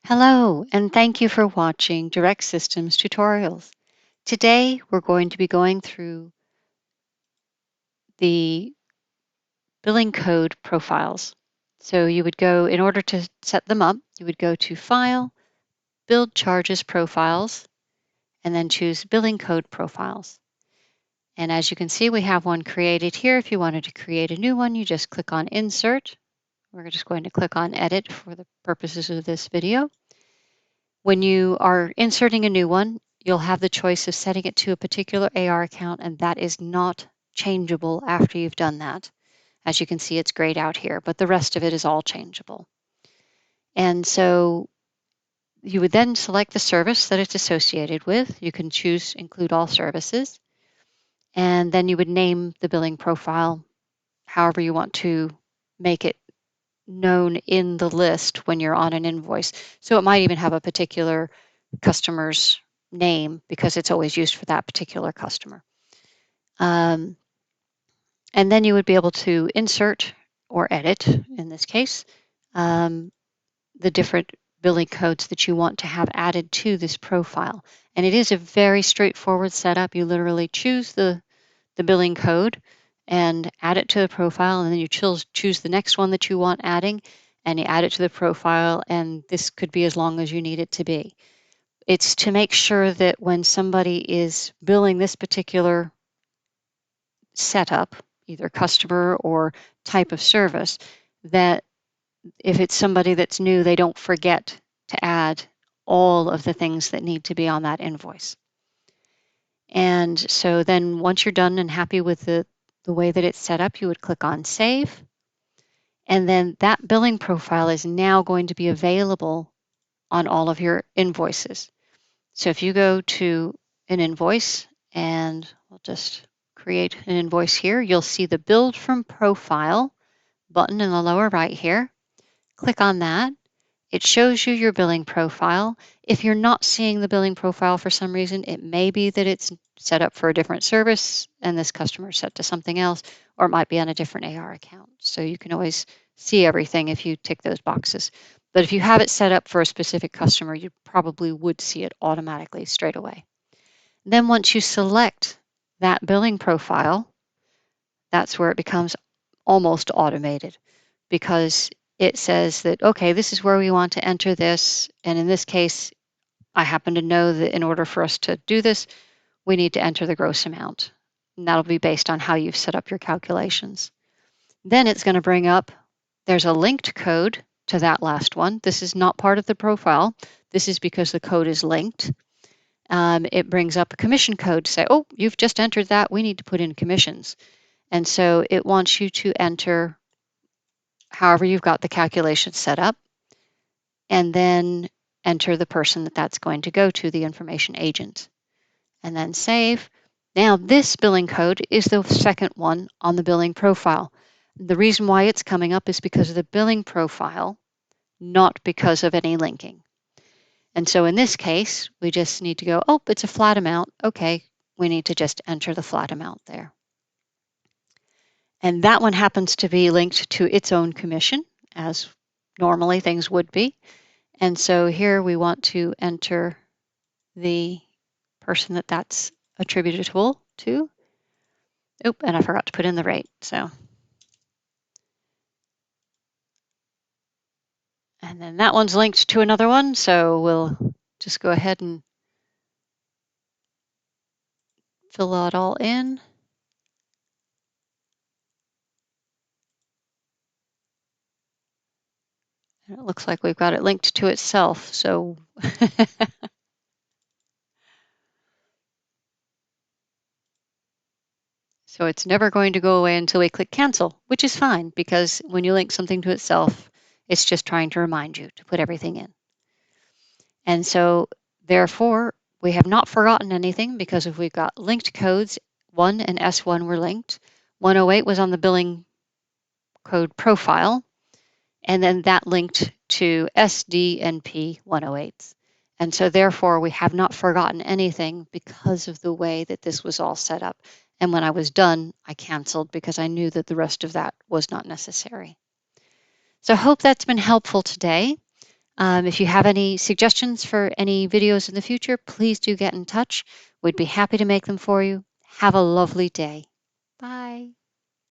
Hello, and thank you for watching Direct Systems tutorials. Today, we're going to be going through the billing code profiles. So you would go, in order to set them up, you would go to File, Build Charges Profiles, and then choose Billing Code Profiles. And as you can see, we have one created here. If you wanted to create a new one, you just click on Insert. We're just going to click on Edit for the purposes of this video. When you are inserting a new one, you'll have the choice of setting it to a particular AR account, and that is not changeable after you've done that. As you can see, it's grayed out here, but the rest of it is all changeable. And so you would then select the service that it's associated with. You can choose Include All Services, and then you would name the billing profile however you want to make it known in the list when you're on an invoice. So it might even have a particular customer's name because it's always used for that particular customer. And then you would be able to insert or edit, in this case, the different billing codes that you want to have added to this profile. And it is a very straightforward setup. You literally choose the billing code and add it to the profile, and then you choose the next one that you want adding, and you add it to the profile, and this could be as long as you need it to be. It's to make sure that when somebody is billing this particular setup, either customer or type of service, that if it's somebody that's new, they don't forget to add all of the things that need to be on that invoice. And so then once you're done and happy with the way that it's set up, you would click on Save. And then that billing profile is now going to be available on all of your invoices. So if you go to an invoice, and we'll just create an invoice here, you'll see the Build from Profile button in the lower right here. Click on that. It shows you your billing profile. If you're not seeing the billing profile for some reason, it may be that it's set up for a different service and this customer is set to something else, or it might be on a different AR account. So you can always see everything if you tick those boxes. But if you have it set up for a specific customer, you probably would see it automatically straight away. Then once you select that billing profile, that's where it becomes almost automated, because it says that, okay, this is where we want to enter this. And in this case, I happen to know that in order for us to do this, we need to enter the gross amount. And that'll be based on how you've set up your calculations. Then it's going to bring up, there's a linked code to that last one. This is not part of the profile. This is because the code is linked. It brings up a commission code to say, oh, you've just entered that. We need to put in commissions. And so it wants you to enter however you've got the calculation set up, and then enter the person that that's going to go to, the information agent, and then save. Now this billing code is the second one on the billing profile. The reason why it's coming up is because of the billing profile, not because of any linking. And so in this case, we just need to go, oh, it's a flat amount. Okay, we need to just enter the flat amount there. And that one happens to be linked to its own commission, as normally things would be. And so here we want to enter the person that that's attributable to. Oop, and I forgot to put in the rate. So, and then that one's linked to another one. So we'll just go ahead and fill that all in. And it looks like we've got it linked to itself. So so it's never going to go away until we click cancel, which is fine, because when you link something to itself, it's just trying to remind you to put everything in. And so therefore, we have not forgotten anything, because if we've got linked codes, 1 and S1 were linked. 108 was on the billing code profile, and then that linked to SD and P 108s. And so therefore, we have not forgotten anything because of the way that this was all set up. And when I was done, I canceled because I knew that the rest of that was not necessary. So I hope that's been helpful today. If you have any suggestions for any videos in the future, please do get in touch. We'd be happy to make them for you. Have a lovely day. Bye.